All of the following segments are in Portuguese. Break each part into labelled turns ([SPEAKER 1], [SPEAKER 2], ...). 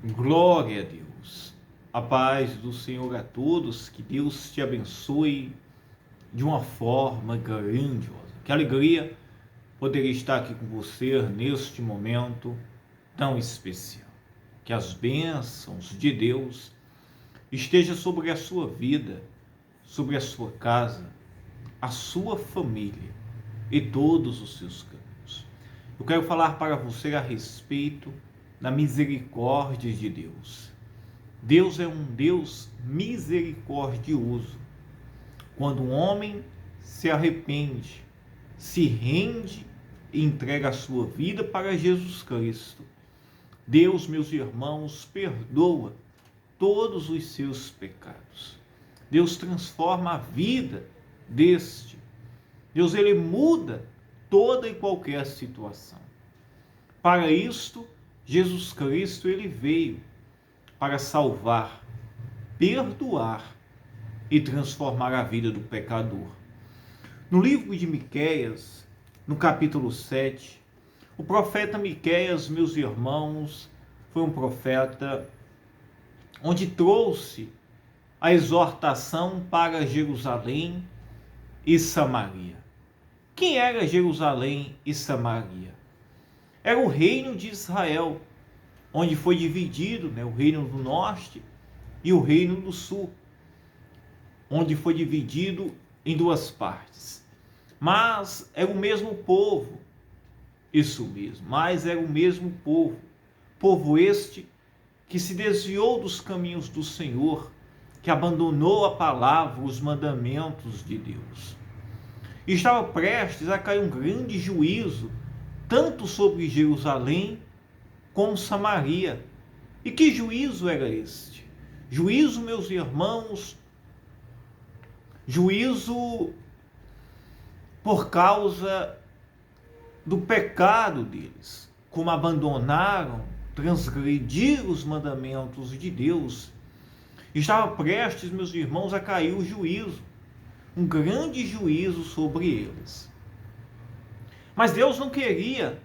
[SPEAKER 1] Glória a Deus. A paz do Senhor a todos. Que Deus te abençoe de uma forma grandiosa. Que alegria poder estar aqui com você neste momento tão especial. Que as bênçãos de Deus estejam sobre a sua vida, sobre a sua casa, a sua família e todos os seus caminhos. Eu quero falar para você a respeito da misericórdia de Deus. Deus é um Deus misericordioso. Quando um homem se arrepende, se rende e entrega a sua vida para Jesus Cristo, Deus, meus irmãos, perdoa todos os seus pecados. Deus transforma a vida deste. Deus, ele muda toda e qualquer situação. Para isto, Jesus Cristo, ele veio para salvar, perdoar e transformar a vida do pecador. No livro de Miqueias, no capítulo 7, o profeta Miqueias, meus irmãos, foi um profeta onde trouxe a exortação para Jerusalém e Samaria. Quem era Jerusalém e Samaria? Era o reino de Israel, onde foi dividido, o reino do norte e o reino do sul, onde foi dividido em duas partes. Mas era o mesmo povo, isso mesmo, mas era o mesmo povo. Povo este que se desviou dos caminhos do Senhor, que abandonou a palavra, os mandamentos de Deus. E estava prestes a cair um grande juízo, tanto sobre Jerusalém como Samaria. E que juízo era este? Juízo, meus irmãos, juízo por causa do pecado deles, como abandonaram, transgrediram os mandamentos de Deus. Estava prestes, meus irmãos, a cair o juízo, um grande juízo sobre eles. Mas Deus não queria,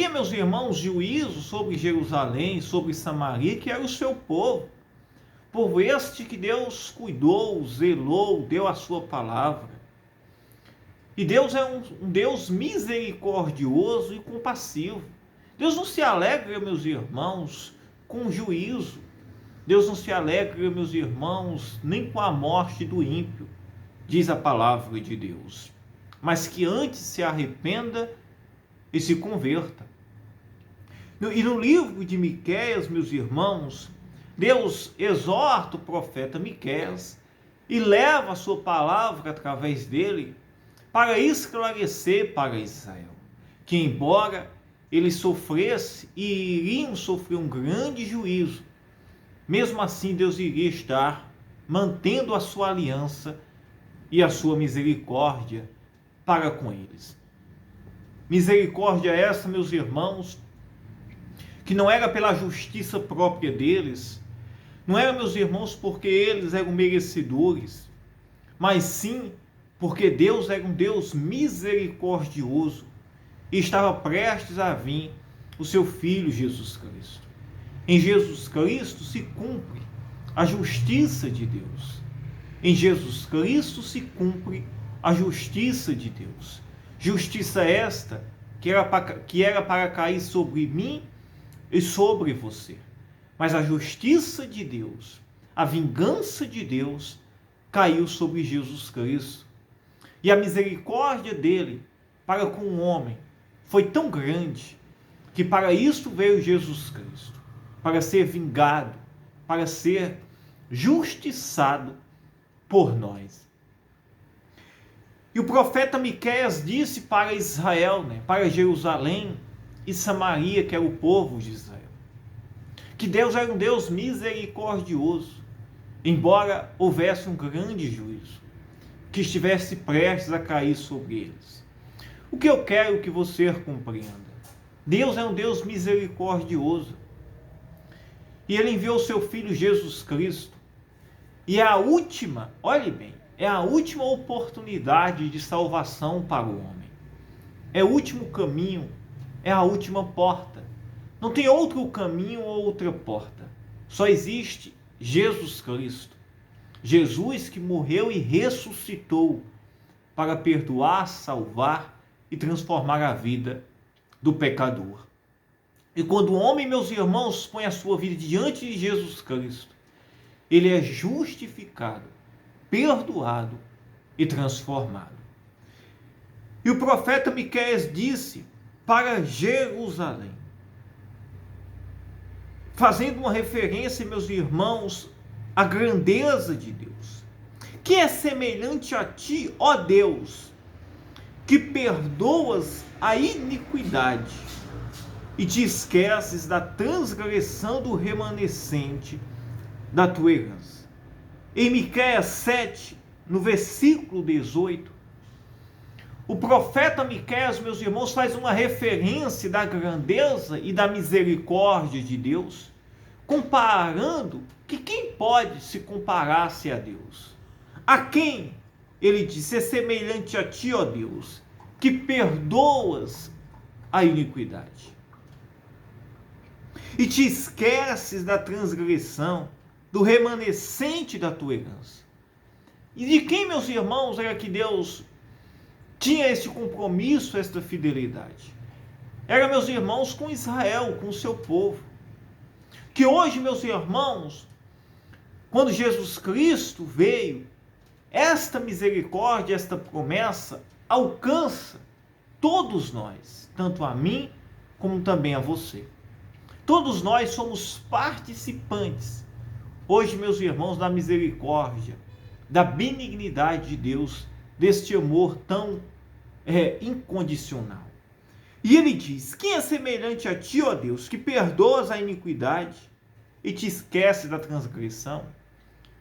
[SPEAKER 1] meus irmãos, juízo sobre Jerusalém, sobre Samaria, que era o seu povo. Povo este que Deus cuidou, zelou, deu a sua palavra. E Deus é um Deus misericordioso e compassivo. Deus não se alegra, meus irmãos, com juízo. Deus não se alegra, meus irmãos, nem com a morte do ímpio, diz a palavra de Deus. Mas que antes se arrependa e se converta. E no livro de Miqueias, meus irmãos, Deus exorta o profeta Miqueias e leva a sua palavra através dele para esclarecer para Israel que, embora eles sofressem e iriam sofrer um grande juízo, mesmo assim Deus iria estar mantendo a sua aliança e a sua misericórdia para com eles. Misericórdia essa, meus irmãos, que não era pela justiça própria deles, não era, meus irmãos, porque eles eram merecedores, mas sim porque Deus era um Deus misericordioso e estava prestes a vir o seu Filho Jesus Cristo. Em Jesus Cristo se cumpre a justiça de Deus. Em Jesus Cristo se cumpre a justiça de Deus. Justiça esta que era para cair sobre mim e sobre você. Mas a justiça de Deus, a vingança de Deus, caiu sobre Jesus Cristo. E a misericórdia dele para com o homem foi tão grande que para isso veio Jesus Cristo, para ser vingado, para ser justiçado por nós. E o profeta Miqueias disse para Israel, para Jerusalém e Samaria, que era o povo de Israel, que Deus era um Deus misericordioso, embora houvesse um grande juízo que estivesse prestes a cair sobre eles. O que eu quero que você compreenda? Deus é um Deus misericordioso. E ele enviou o seu Filho Jesus Cristo. E é a última, olhe bem, é a última oportunidade de salvação para o homem. É o último caminho, é a última porta Não tem outro caminho ou outra porta. Só existe Jesus Cristo. Jesus que morreu e ressuscitou para perdoar, salvar e transformar a vida do pecador. E quando o homem, meus irmãos, põe a sua vida diante de Jesus Cristo, ele é justificado, perdoado e transformado. E o profeta Miqueias disse para Jerusalém, fazendo uma referência, meus irmãos, à grandeza de Deus, que é semelhante a ti, ó Deus, que perdoas a iniquidade e te esqueces da transgressão do remanescente da tua herança. Em Miqueias 7, no versículo 18, o profeta Miqueias, meus irmãos, faz uma referência da grandeza e da misericórdia de Deus, comparando que quem pode se comparar-se a Deus? A quem? Ele diz, é semelhante a ti, ó Deus, que perdoas a iniquidade e te esqueces da transgressão do remanescente da tua herança. E de quem, meus irmãos, era que Deus tinha esse compromisso, esta fidelidade? Era, meus irmãos, com Israel, com o seu povo. Que hoje, meus irmãos, quando Jesus Cristo veio, esta misericórdia, esta promessa alcança todos nós, tanto a mim como também a você. Todos nós somos participantes, hoje, meus irmãos, da misericórdia, da benignidade de Deus, deste amor tão incondicional. E ele diz, quem é semelhante a ti, ó Deus, que perdoas a iniquidade e te esquece da transgressão?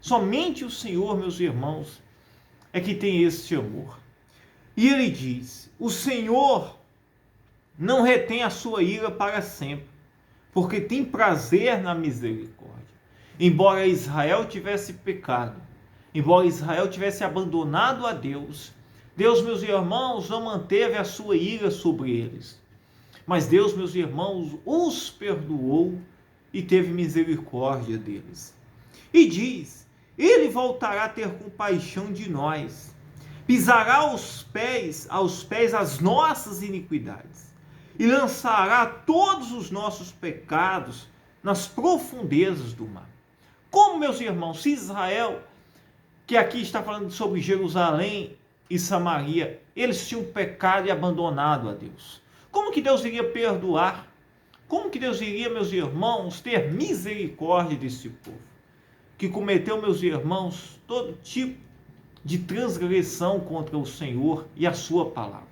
[SPEAKER 1] Somente o Senhor, meus irmãos, é que tem este amor. E ele diz, o Senhor não retém a sua ira para sempre, porque tem prazer na misericórdia. Embora Israel tivesse pecado, embora Israel tivesse abandonado a Deus, Deus, meus irmãos, não manteve a sua ira sobre eles. Mas Deus, meus irmãos, os perdoou e teve misericórdia deles. E diz, ele voltará a ter compaixão de nós, pisará aos pés as nossas iniquidades e lançará todos os nossos pecados nas profundezas do mar. Como, meus irmãos, se Israel, que aqui está falando sobre Jerusalém e Samaria, eles tinham pecado e abandonado a Deus, como que Deus iria perdoar? Como que Deus iria, meus irmãos, ter misericórdia desse povo, que cometeu, meus irmãos, todo tipo de transgressão contra o Senhor e a sua palavra?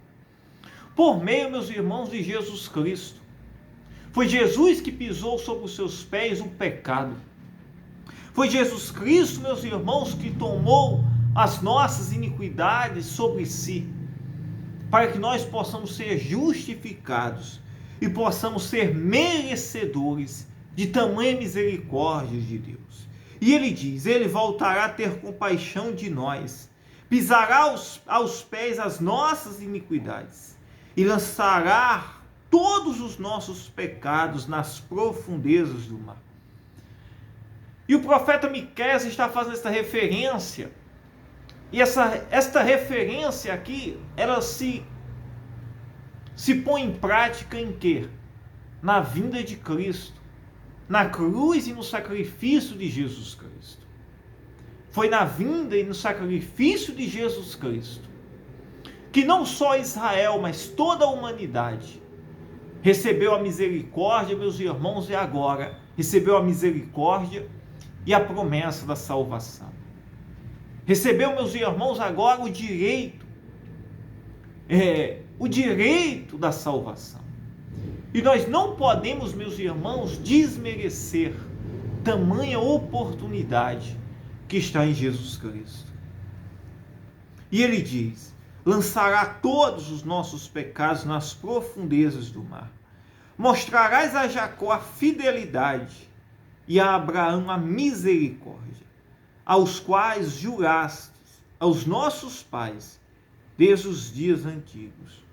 [SPEAKER 1] Por meio, meus irmãos, de Jesus Cristo. Foi Jesus que pisou sobre os seus pés o pecado. Foi Jesus Cristo, meus irmãos, que tomou as nossas iniquidades sobre si, para que nós possamos ser justificados e possamos ser merecedores de tamanha misericórdia de Deus. E ele diz, ele voltará a ter compaixão de nós, pisará aos pés as nossas iniquidades e lançará todos os nossos pecados nas profundezas do mar. E o profeta Miqueias está fazendo essa referência, e esta referência aqui, ela se põe em prática em quê? Na vinda de Cristo, na cruz e no sacrifício de Jesus Cristo. Foi na vinda e no sacrifício de Jesus Cristo que não só Israel, mas toda a humanidade recebeu a misericórdia, meus irmãos, e agora recebeu a misericórdia e a promessa da salvação. Recebeu, meus irmãos, agora o direito da salvação. E nós não podemos, meus irmãos, desmerecer tamanha oportunidade que está em Jesus Cristo. E ele diz, lançará todos os nossos pecados nas profundezas do mar. Mostrarás a Jacó a fidelidade e a Abraão a misericórdia, aos quais jurastes aos nossos pais desde os dias antigos.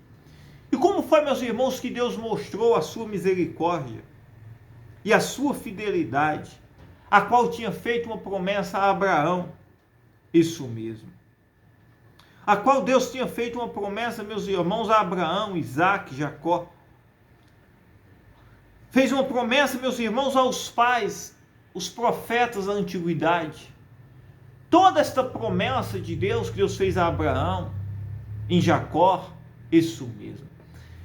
[SPEAKER 1] E como foi, meus irmãos, que Deus mostrou a sua misericórdia? e a sua fidelidade, a qual tinha feito uma promessa a Abraão. Isso mesmo. A qual Deus tinha feito uma promessa, meus irmãos, a Abraão, Isaque, Jacó. Fez uma promessa, meus irmãos, aos pais, os profetas da antiguidade. Toda esta promessa de Deus que Deus fez a Abraão, em Jacó, isso mesmo,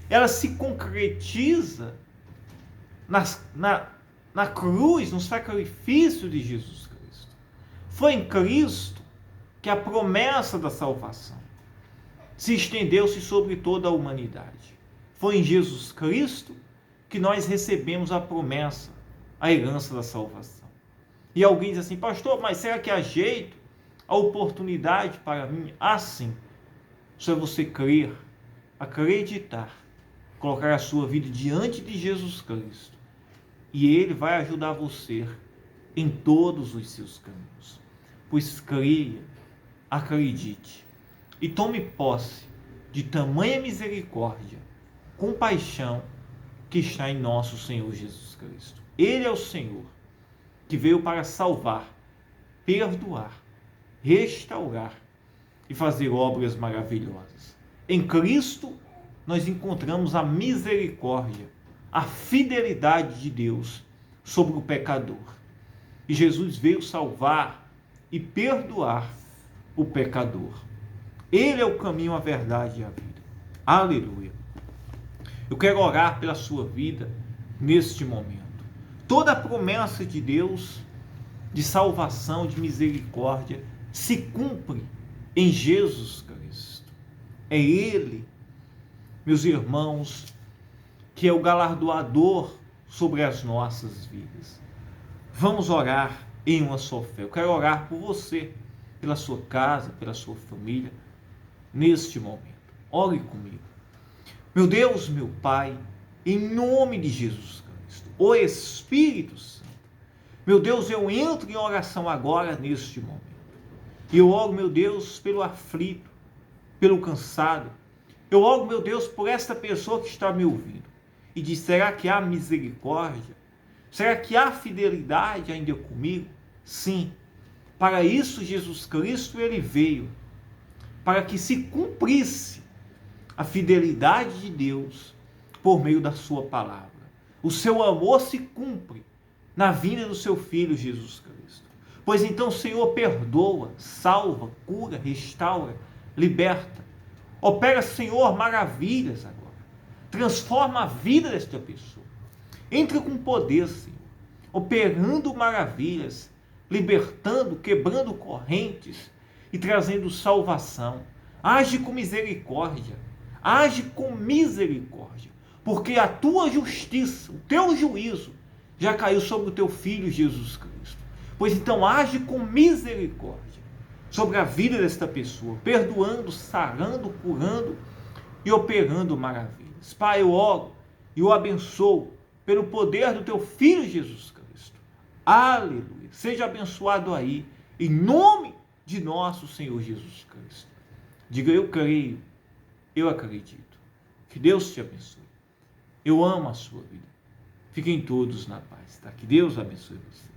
[SPEAKER 1] ela se concretiza na cruz, no sacrifício de Jesus Cristo. Foi em Cristo que a promessa da salvação se estendeu-se sobre toda a humanidade. Foi em Jesus Cristo que nós recebemos a promessa, a herança da salvação. E alguém diz assim: pastor, mas será que há jeito, a oportunidade para mim? Sim. Só é você crer, acreditar, colocar a sua vida diante de Jesus Cristo, e Ele vai ajudar você em todos os seus caminhos. Pois creia, acredite e tome posse de tamanha misericórdia, compaixão que está em nosso Senhor Jesus Cristo. Ele é o Senhor que veio para salvar, perdoar, restaurar e fazer obras maravilhosas. Em Cristo nós encontramos a misericórdia, a fidelidade de Deus sobre o pecador. E Jesus veio salvar e perdoar o pecador. Ele é o caminho, a verdade e a vida. Aleluia. Eu quero orar pela sua vida neste momento. Toda a promessa de Deus de salvação, de misericórdia, se cumpre em Jesus Cristo. É Ele, meus irmãos, que é o galardoador sobre as nossas vidas. Vamos orar em uma só fé. Eu quero orar por você, pela sua casa, pela sua família, neste momento. Ore comigo. Meu Deus, meu Pai, em nome de Jesus Cristo, o Espírito Santo, meu Deus, eu entro em oração agora neste momento. E eu oro, meu Deus, pelo aflito, pelo cansado. Eu oro, meu Deus, por esta pessoa que está me ouvindo. E diz: será que há misericórdia? Será que há fidelidade ainda comigo? Sim. Para isso Jesus Cristo, Ele veio. Para que se cumprisse a fidelidade de Deus por meio da sua palavra. O seu amor se cumpre na vinda do seu Filho Jesus Cristo. Pois então, Senhor, perdoa, salva, cura, restaura, liberta. Opera, Senhor, maravilhas agora. Transforma a vida desta pessoa. Entra com poder, Senhor, operando maravilhas, libertando, quebrando correntes e trazendo salvação. Age com misericórdia. Age com misericórdia. Porque a tua justiça, o teu juízo, já caiu sobre o teu Filho Jesus Cristo. Pois então age com misericórdia sobre a vida desta pessoa, perdoando, sarando, curando e operando maravilhas. Pai, eu oro e o abençoo pelo poder do teu Filho Jesus Cristo. Aleluia. Seja abençoado aí, em nome de nosso Senhor Jesus Cristo. Diga: eu creio, eu acredito. Que Deus te abençoe. Eu amo a sua vida. Fiquem todos na paz, tá? Que Deus abençoe você.